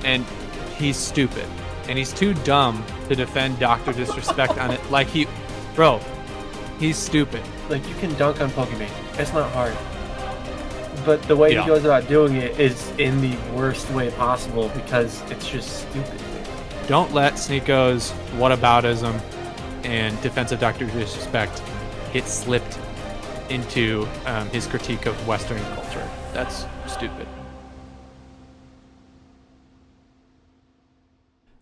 and he's stupid. And he's too dumb to defend Dr. Disrespect on it. Like, he's stupid. Like, you can dunk on Pokemon. It's not hard. But the way he goes about doing it is in the worst way possible because it's just stupid. Don't let Sneako's whataboutism and defense of Dr. Disrespect get slipped into his critique of Western culture. That's stupid.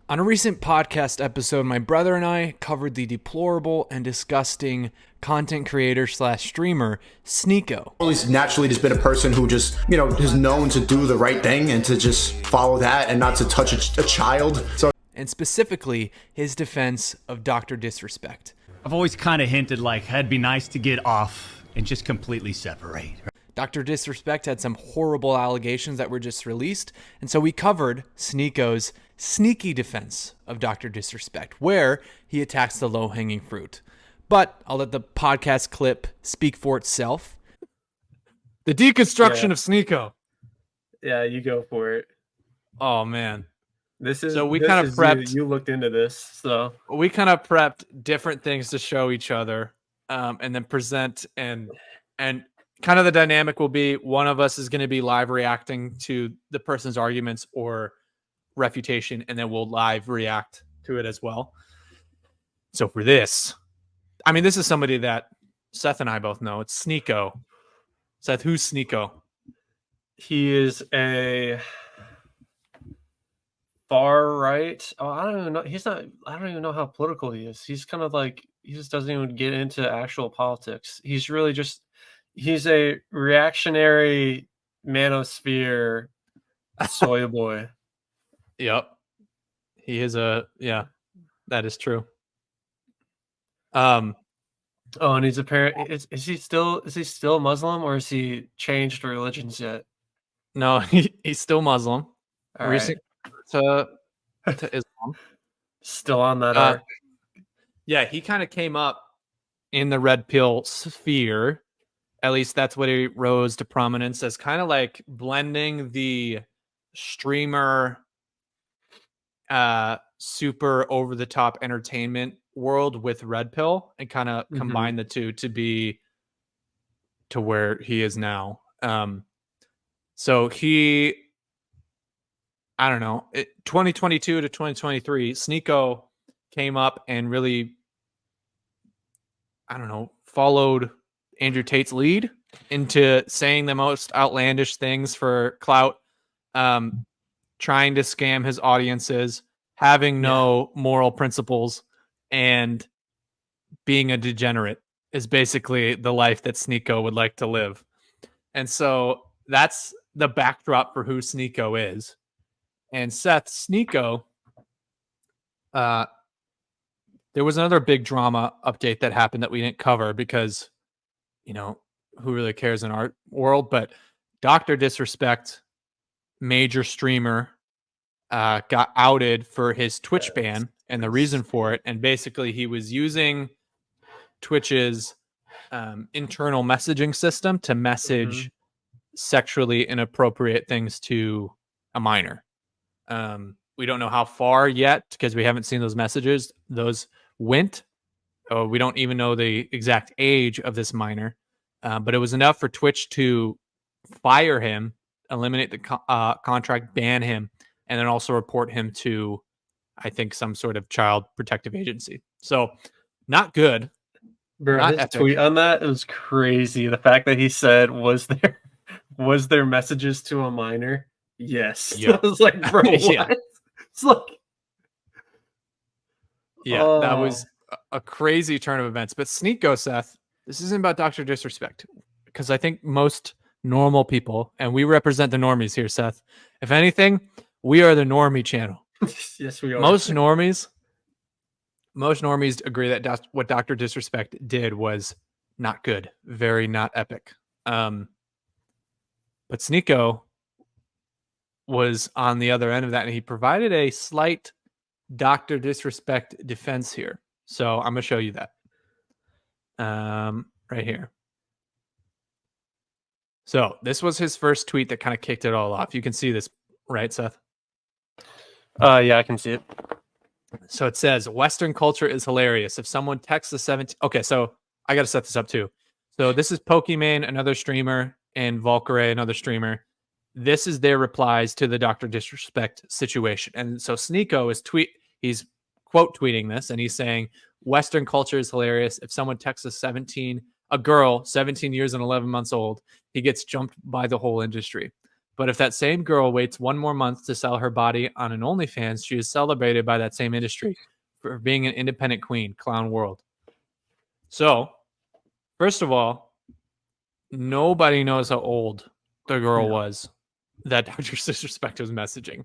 On a recent podcast episode, my brother and I covered the deplorable and disgusting content creator / streamer, Sneako. He's naturally just been a person who just, is known to do the right thing and to just follow that and not to touch a child. And specifically, his defense of Dr. Disrespect. I've always kind of hinted like, it'd be nice to get off and just completely separate. Dr. Disrespect had some horrible allegations that were just released, and so we covered Sneako's sneaky defense of Dr. Disrespect, where he attacks the low-hanging fruit. But I'll let the podcast clip speak for itself. The deconstruction of Sneako. Yeah, you go for it. Oh, man. So we kind of prepped. You looked into this, so we kind of prepped different things to show each other, and then present and kind of the dynamic will be one of us is going to be live reacting to the person's arguments or refutation, and then we'll live react to it as well. So for this, I mean, this is somebody that Seth and I both know. It's Sneako. Seth, who's Sneako? He is a far right. Oh, I don't even know. I don't even know how political he is. He's kind of like, he just doesn't even get into actual politics. He's really just, he's a reactionary manosphere soy boy. Yep. He is that is true. And he's is he still Muslim, or has he changed religions yet? No, he's still Muslim. Recent to Islam. Still on that arc. Yeah, he kind of came up in the red pill sphere. At least that's what he rose to prominence as, kind of like blending the streamer super over the top entertainment world with red pill and kind of combine the two to be to where he is now. So he, I don't know, 2022 to 2023, Sneako came up and really, I don't know, followed Andrew Tate's lead into saying the most outlandish things for clout, trying to scam his audiences, having no moral principles, and being a degenerate is basically the life that Sneako would like to live. And so that's the backdrop for who Sneako is. And Seth, Sneako, there was another big drama update that happened that we didn't cover because, who really cares in our world? But Dr. Disrespect, major streamer, got outed for his Twitch ban and the reason for it. And basically he was using Twitch's internal messaging system to message sexually inappropriate things to a minor. We don't know how far yet because we haven't seen those messages. Those went. We don't even know the exact age of this minor, but it was enough for Twitch to fire him, eliminate the contract, ban him, and then also report him to, I think, some sort of child protective agency. So not good. Bro, his tweet on that, it was crazy. The fact that he said, was there messages to a minor? Yes. Yeah. I was like, bro, what? Yeah. It's like, that was a crazy turn of events. But Sneako, Seth, this isn't about Dr. Disrespect, because I think most normal people, and we represent the normies here, Seth. If anything, we are the normie channel. Yes, we are. Most normies agree that what Dr. Disrespect did was not good, very not epic. But Sneako was on the other end of that, and he provided a slight Dr. Disrespect defense here. So I'm going to show you that right here. So this was his first tweet that kind of kicked it all off. You can see this, right, Seth? Yeah, I can see it. So it says Western culture is hilarious. If someone texts a 17, okay, so I got to set this up too. So this is Pokimane, another streamer, and Valkyrie, another streamer. This is their replies to the Dr. Disrespect situation. And so Sneako is he's quote tweeting this, and he's saying Western culture is hilarious. If someone texts a girl, 17 years and 11 months old, he gets jumped by the whole industry. But if that same girl waits one more month to sell her body on an OnlyFans, she is celebrated by that same industry for being an independent queen, clown world. So, first of all, nobody knows how old the girl was that Dr. Disrespect was messaging.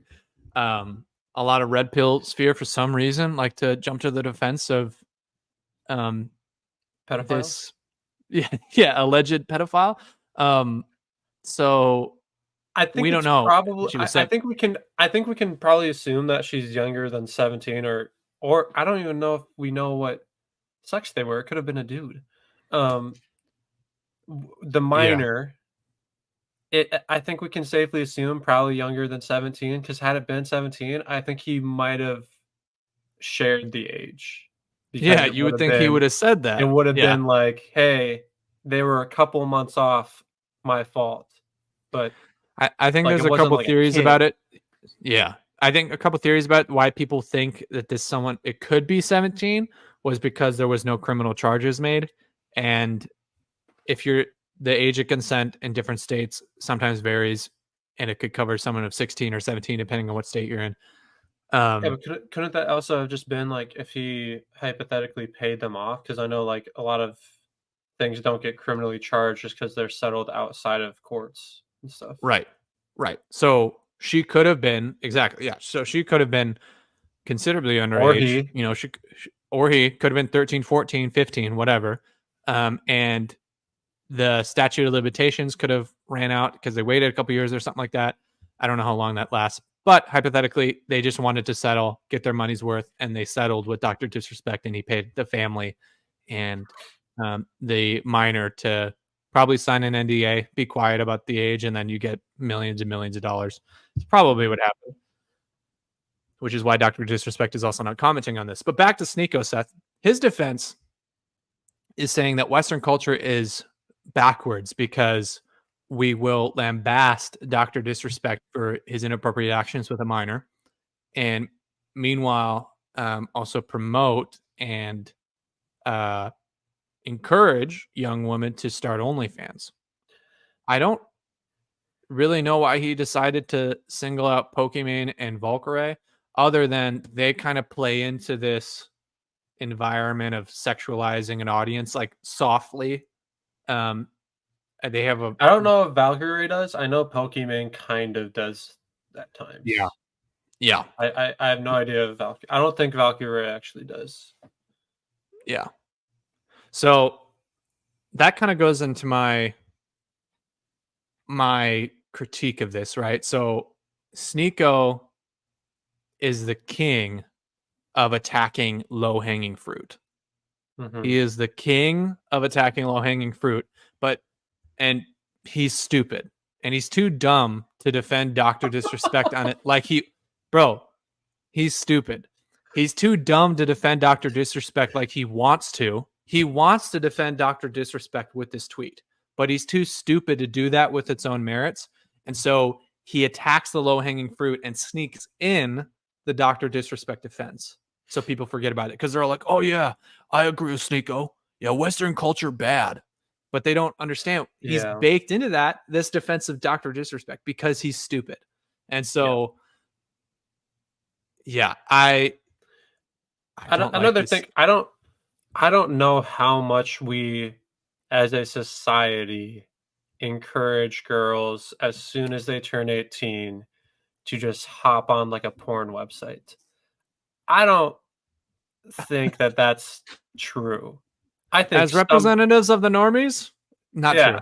A lot of red pill sphere, for some reason, like to jump to the defense of Pedophiles? alleged pedophile. So I think we don't it's know. probably. She was I think we can. I think we can probably assume that she's younger than 17, or I don't even know if we know what sex they were. It could have been a dude. The minor. I think we can safely assume probably younger than 17, because had it been 17, I think he might have shared the age. Yeah, you would think he would have said that. It would have been like, hey, they were a couple months off, my fault. But I think like, there's a couple theories about it. Yeah. I think a couple theories about why people think that it could be 17 was because there was no criminal charges made. And if the age of consent in different states sometimes varies, and it could cover someone of 16 or 17, depending on what state you're in. Yeah, but couldn't that also have just been like if he hypothetically paid them off? Because I know like a lot of things don't get criminally charged just because they're settled outside of courts and stuff. Right. So she could have been So she could have been considerably underage. Or he could have been 13, 14, 15, whatever. And the statute of limitations could have ran out because they waited a couple years or something like that. I don't know how long that lasts. But hypothetically, they just wanted to settle, get their money's worth, and they settled with Dr. Disrespect, and he paid the family and the minor to probably sign an NDA, be quiet about the age, and then you get millions and millions of dollars. It's probably what happened, which is why Dr. Disrespect is also not commenting on this. But back to Sneako, Seth. His defense is saying that Western culture is backwards because we will lambast Dr. Disrespect for his inappropriate actions with a minor, and meanwhile also promote and encourage young women to start OnlyFans. I don't really know why he decided to single out Pokimane and Valkyrie, other than they kind of play into this environment of sexualizing an audience like softly. They have I don't know if Valkyrie does. I know Pokimane kind of does at times. Yeah. I have no idea if Valkyrie. I don't think Valkyrie actually does. Yeah. So that kind of goes into my critique of this, right? So Sneako is the king of attacking low-hanging fruit. Mm-hmm. He is the king of attacking low-hanging fruit, and he's stupid, and he's too dumb to defend Dr. Disrespect on it. Like he's stupid. He's too dumb to defend Dr. Disrespect like he wants to. He wants to defend Dr. Disrespect with this tweet, but he's too stupid to do that with its own merits. And so he attacks the low-hanging fruit and sneaks in the Dr. Disrespect defense. So people forget about it because they're all like, oh yeah, I agree with Sneako. Yeah, Western culture bad. But they don't understand. He's baked into this defense of Dr. Disrespect because he's stupid. And so, another thing, I don't know how much we as a society encourage girls as soon as they turn 18 to just hop on like a porn website. I don't think that that's true. I think as representatives of the normies, not true.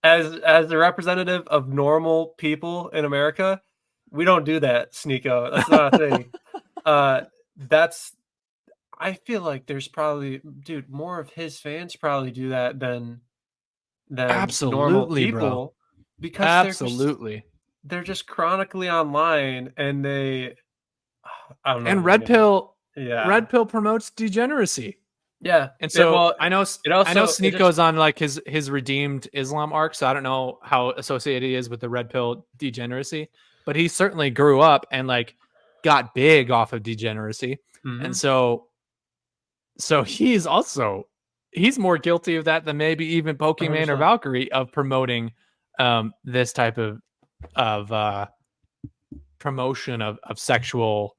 As the representative of normal people in America, we don't do that, Sneako. That's not a thing. I feel like there's probably, dude, more of his fans probably do that than normal people, bro. Because they're just chronically online, and I don't know. And Red Pill promotes degeneracy. Yeah. And so I know it Sneako's on like his redeemed Islam arc, so I don't know how associated he is with the Red Pill degeneracy, but he certainly grew up and like got big off of degeneracy. And so he's more guilty of that than maybe even Pokimane or 100%. Valkyrie of promoting this type of promotion of sexual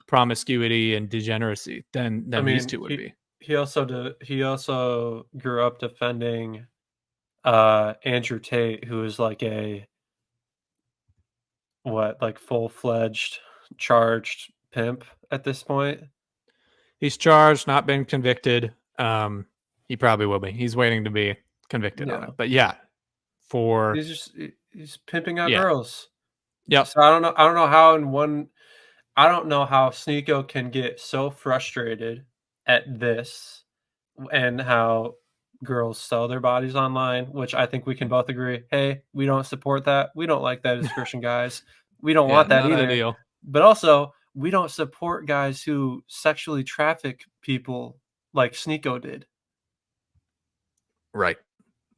promiscuity and degeneracy than these two would be. He also grew up defending Andrew Tate, who is like a full-fledged charged pimp at this point. He's charged, not been convicted. He probably will be. He's waiting to be convicted on it. But yeah, he's pimping out girls. Yeah. So I don't know how Sneako can get so frustrated at this and how girls sell their bodies online, which I think we can both agree. Hey, we don't support that. We don't like that as Christian guys. We don't want that either. Ideal. But also, we don't support guys who sexually traffic people like Sneako did. Right.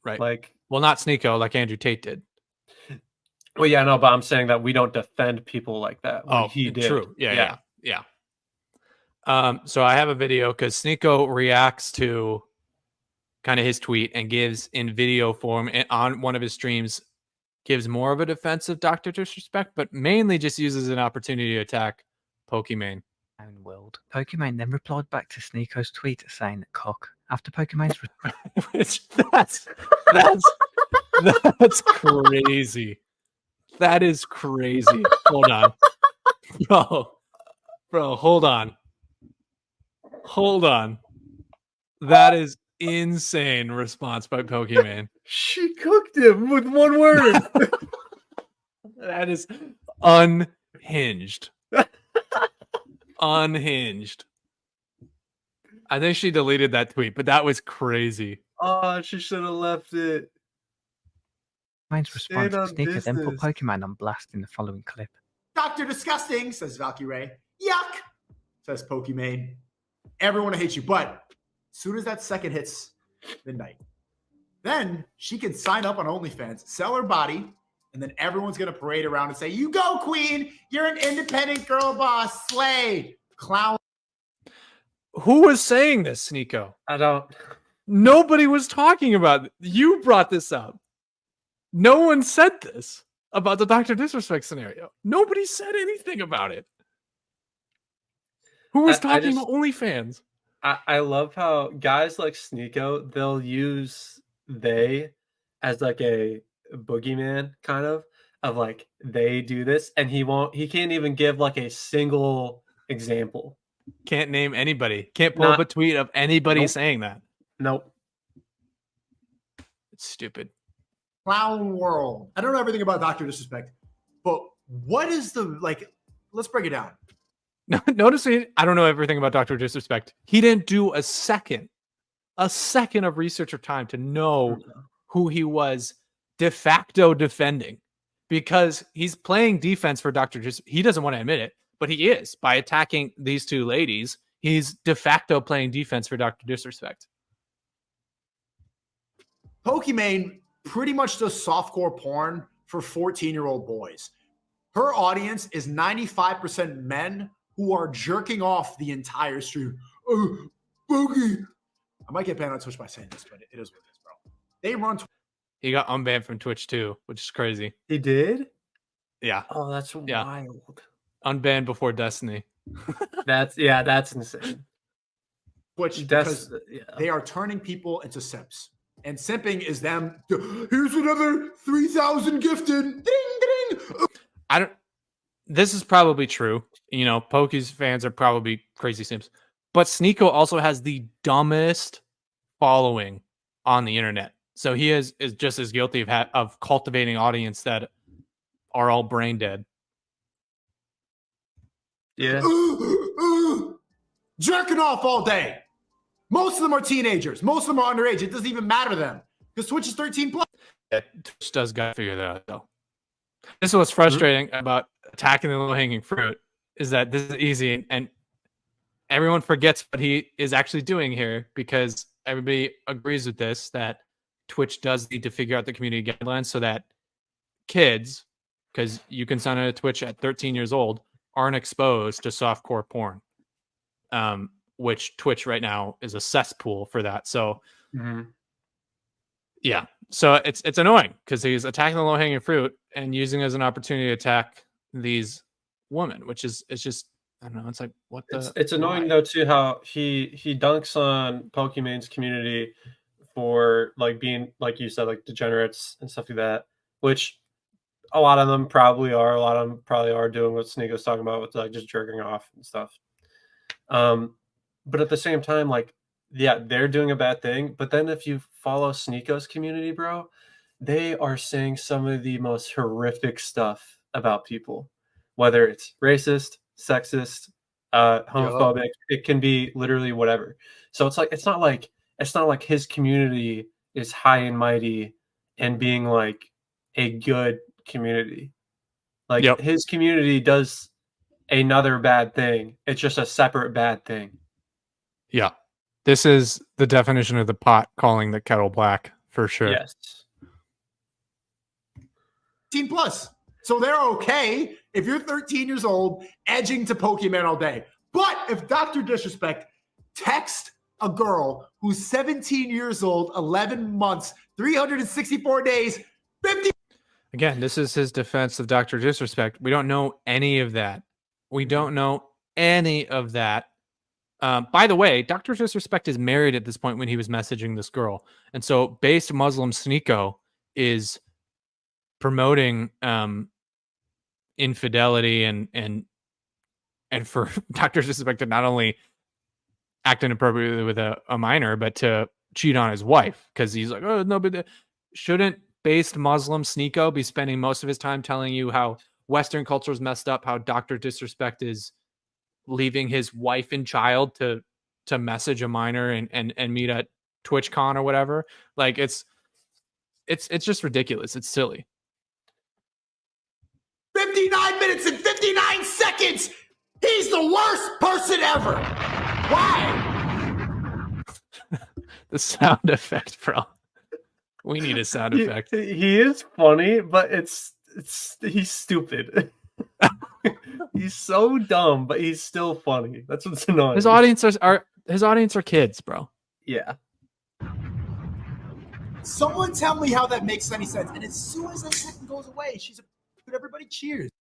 Like, well, not Sneako, like Andrew Tate did. Well, yeah, no, but I'm saying that we don't defend people like that. He did. True. Yeah. So I have a video because Sneako reacts to kind of his tweet and gives in video form on one of his streams, gives more of a defense of Dr. Disrespect, but mainly just uses an opportunity to attack Pokimane. World. Pokimane then replied back to Sneako's tweet saying that cock after Pokimane's that's crazy. That is crazy. Hold on. Bro, hold on. That is insane response by Pokimane. She cooked him with one word. That is unhinged. Unhinged. I think she deleted that tweet, but that was crazy. Oh, she should have left it. Pokimane's response to Sneako then put Pokimane on blast in the following clip. Dr. Disgusting, says Valkyrie. Yuck, says Pokimane. Everyone hates you, but as soon as that second hits midnight, then she can sign up on OnlyFans, sell her body, and then everyone's going to parade around and say, you go, queen. You're an independent girl boss. Slay. Clown. Who was saying this, Sneako? I don't. Nobody was talking about it. You brought this up. No one said this about the Dr. Disrespect scenario. Nobody said anything about it. Who was talking about OnlyFans? I love how guys like Sneako, they'll use they as like a boogeyman kind of like they do this, and he can't even give like a single example. Can't name anybody. Can't pull up a tweet of anybody saying that. Nope. It's stupid. Clown world. I don't know everything about Dr. Disrespect, but what is let's break it down. Notice I don't know everything about Dr. Disrespect. He didn't do a second of research or time to know who he was de facto defending, because he's playing defense for Dr. He doesn't want to admit it, but he is. By attacking these two ladies, he's de facto playing defense for Dr. Disrespect. Pokimane pretty much does softcore porn for 14-year-old boys. Her audience is 95% men who are jerking off the entire stream. Boogie. I might get banned on Twitch by saying this, but it is what it is, bro. They run. He got unbanned from Twitch too, which is crazy. He did? Yeah. Oh, that's wild. Unbanned before Destiny. That's insane. Which because they are turning people into simps. And simping is them. Here's another 3,000 gifted. Ding, ding. This is probably true. You know, Poke's fans are probably crazy simps. But Sneako also has the dumbest following on the internet. So he is just as guilty of cultivating audience that are all brain dead. Yeah. Jerking off all day. Most of them are teenagers. Most of them are underage. It doesn't even matter to them because Twitch is 13 plus. Yeah, Twitch does got to figure that out, though. This is what's frustrating about attacking the low-hanging fruit is that this is easy, and everyone forgets what he is actually doing here because everybody agrees with this, that Twitch does need to figure out the community guidelines so that kids, because you can sign on to Twitch at 13 years old, aren't exposed to softcore porn, which Twitch right now is a cesspool for that. So, yeah. So it's annoying because he's attacking the low hanging fruit and using it as an opportunity to attack these women, which is it's just I don't know. It's like what the It's annoying why? though too how he dunks on Pokemon's community for like being, like you said, like degenerates and stuff like that, which a lot of them probably are. A lot of them probably are doing what Sneako's talking about with like just jerking off and stuff. But at the same time, like, yeah, they're doing a bad thing. But then if you follow Sneako's community, bro, they are saying some of the most horrific stuff about people, whether it's racist, sexist, homophobic. It can be literally whatever. So it's like it's not like his community is high and mighty and being like a good community. Like Yep. his community does another bad thing. It's just a separate bad thing. Yeah. This is the definition of the pot calling the kettle black for sure. Yes. 18 plus. So they're okay if you're 13 years old edging to Pokemon all day. But if Dr. Disrespect texts a girl who's 17 years old, 11 months, 364 days, 50. Again, this is his defense of Dr. Disrespect. We don't know any of that. We don't know any of that. By the way, Dr. Disrespect is married at this point when he was messaging this girl. And so based Muslim Sneako is promoting infidelity and for Dr. Disrespect to not only act inappropriately with a minor, but to cheat on his wife because he's like, oh, no, but shouldn't based Muslim Sneako be spending most of his time telling you how Western culture is messed up, how Dr. Disrespect is leaving his wife and child to message a minor and meet at TwitchCon or whatever? Like it's just ridiculous. It's silly. 59 minutes and 59 seconds. He's the worst person ever. Why? The sound effect, bro. We need a sound effect. He is funny, but he's stupid. He's so dumb, but he's still funny. That's what's annoying. His audience are kids, bro. Yeah. Someone tell me how that makes any sense. And as soon as that second goes away, everybody cheers.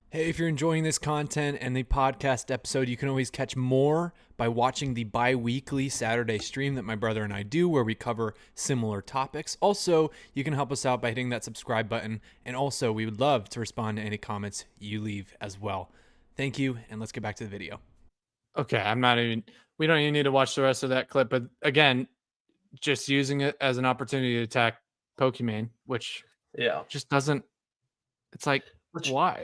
Hey, if you're enjoying this content and the podcast episode, you can always catch more by watching the bi-weekly Saturday stream that my brother and I do where we cover similar topics. Also, you can help us out by hitting that subscribe button. And also, we would love to respond to any comments you leave as well. Thank you, and let's get back to the video. Okay, we don't even need to watch the rest of that clip, but again, just using it as an opportunity to attack Pokemon, which just doesn't, it's like, why?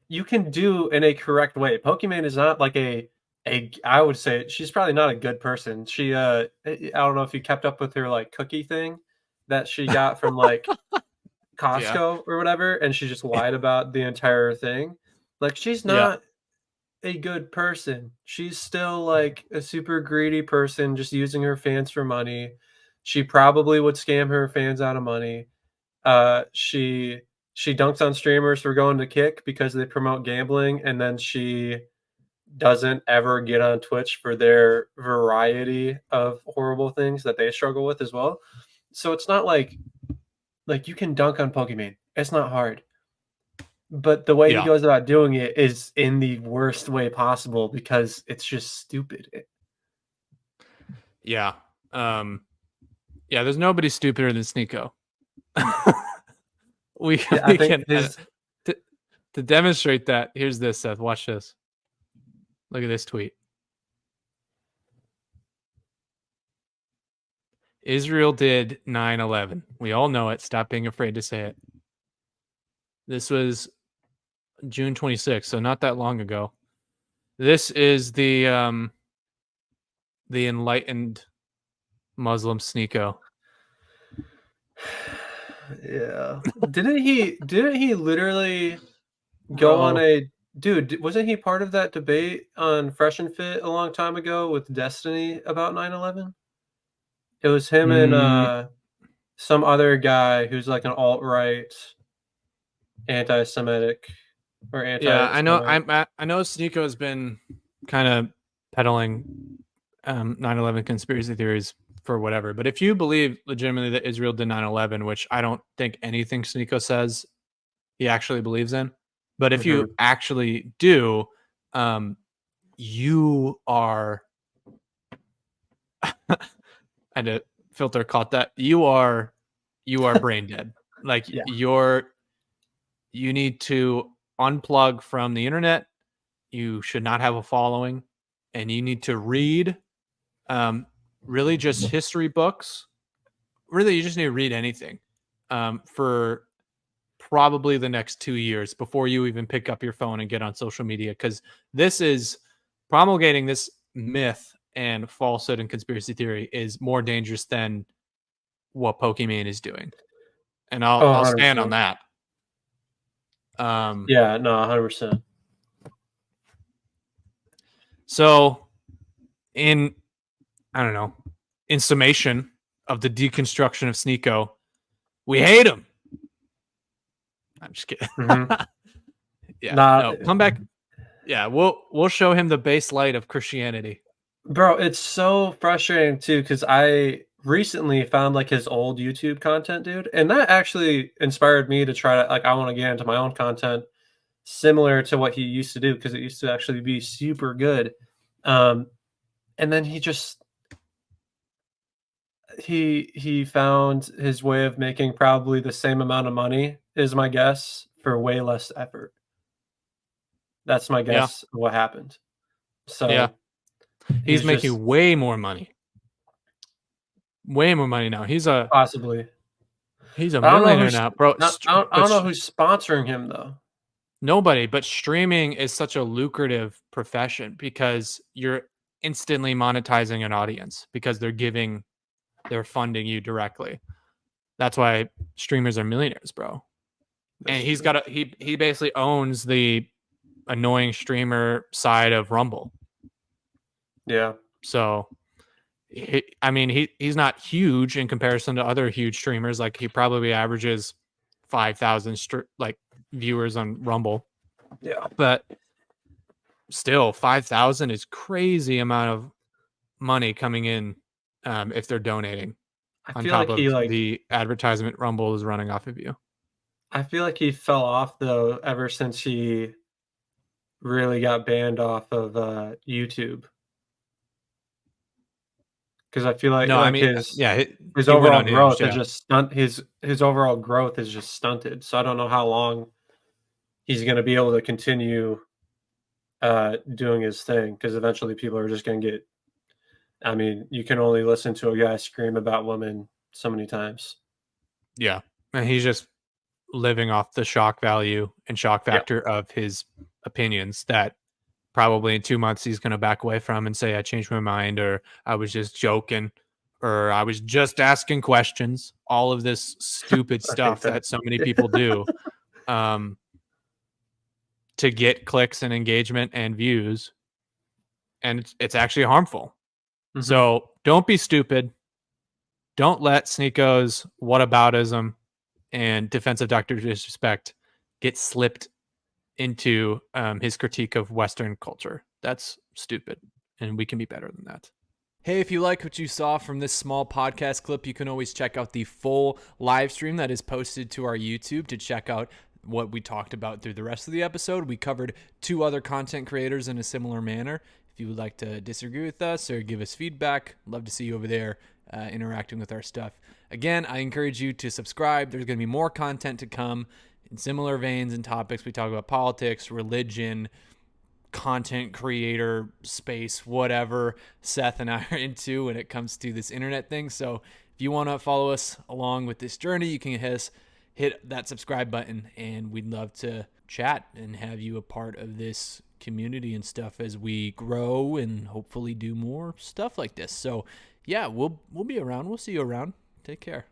You can do in a correct way. Pokemon is not like I would say she's probably not a good person. She I don't know if you kept up with her like cookie thing that she got from like Costco or whatever, and she just lied about the entire thing. Like she's not a good person. She's still like a super greedy person just using her fans for money. She probably would scam her fans out of money. She dunks on streamers for going to kick because they promote gambling, and then she doesn't ever get on Twitch for their variety of horrible things that they struggle with as well. So it's not like you can dunk on Pokemon. It's not hard. But the way he goes about doing it is in the worst way possible because it's just stupid. Yeah. There's nobody stupider than Sneako. we can to demonstrate that. Here's this, Seth. Watch this. Look at this tweet. Israel did 9/11. We all know it. Stop being afraid to say it. This was June 26th, so not that long ago. This is the enlightened Muslim Sneako. Yeah. Didn't he literally go on a Dude, wasn't he part of that debate on Fresh and Fit a long time ago with Destiny about 9/11? It was him and Mm, some other guy who's like an alt-right, anti-Semitic or yeah, I know. anti-Semite. I know Sneako has been kind of peddling 9/11 conspiracy theories for whatever. But if you believe legitimately that Israel did 9/11, which I don't think anything Sneako says he actually believes in, but if you Mhm. actually do, you are. And a filter caught that. You are brain dead. Like Yeah. you need to unplug from the internet. You should not have a following, and you need to read um, really just history books. Really, you just need to read anything for probably the next 2 years before you even pick up your phone and get on social media, because this is promulgating this myth and falsehood and conspiracy theory is more dangerous than what Pokimane is doing, and I'll Oh, I'll stand on 100%. that. Um, Yeah, no, 100%. so in I don't know, in summation of the deconstruction of Sneako, we hate him. I'm just kidding. Mhm. Yeah, Nah, no, come back. Yeah, we'll show him the base light of Christianity. bro, it's so frustrating too because I recently found like his old YouTube content, dude, and that actually inspired me to try to like I want to get into my own content similar to what he used to do because it used to actually be super good. Um, and then he found his way of making probably the same amount of money is my guess for way less effort. That's my Yeah, guess of what happened. yeah, So he's he's just making way more money now. possibly. He's a I don't know millionaire who's now, bro. I don't know who's sponsoring him though. Nobody, but streaming is such a lucrative profession because you're instantly monetizing an audience because they're funding you directly. That's why streamers are millionaires, bro. That's And he's true. got he basically owns the annoying streamer side of Rumble. Yeah. So I mean he's not huge in comparison to other huge streamers. Like he probably averages 5,000 like viewers on Rumble, Yeah. but still 5,000 is crazy amount of money coming in if they're donating I on feel top like he of like the advertisement Rumble is running off of you. I feel like he fell off though ever since he really got banned off of YouTube because I feel No, I like mean, his yeah, his he went overall unhinged. growth is Yeah, just his overall growth is just stunted. So I don't know how long he's going to be able to continue doing his thing because eventually people are just going to get. I mean, you can only listen to a guy scream about women so many times. yeah, and he's just living off the shock value and shock Yeah, factor of his opinions that probably in 2 months he's going to back away from and say I changed my mind, or I was just joking, or I was just asking questions. All of this stupid I hate stuff that. that so many people do um, to get clicks and engagement and views, and it's actually harmful. Hmm. So don't be stupid. Don't let Sneako's whataboutism and defensive doctor disrespect get slipped into his critique of Western culture. That's stupid, and we can be better than that. Hey, if you like what you saw from this small podcast clip, you can always check out the full live stream that is posted to our YouTube to check out what we talked about through the rest of the episode. We covered 2 other content creators in a similar manner. If you would like to disagree with us or give us feedback, love to see you over there interacting with our stuff. Again, I encourage you to subscribe. There's going to be more content to come in similar veins and topics. We talk about politics, religion, content creator space, whatever Seth and I are into when it comes to this internet thing. So if you want to follow us along with this journey, you can hit that subscribe button, and we'd love to chat and have you a part of this community and stuff as we grow and hopefully do more stuff like this. So yeah, we'll be around. We'll see you around. Take care.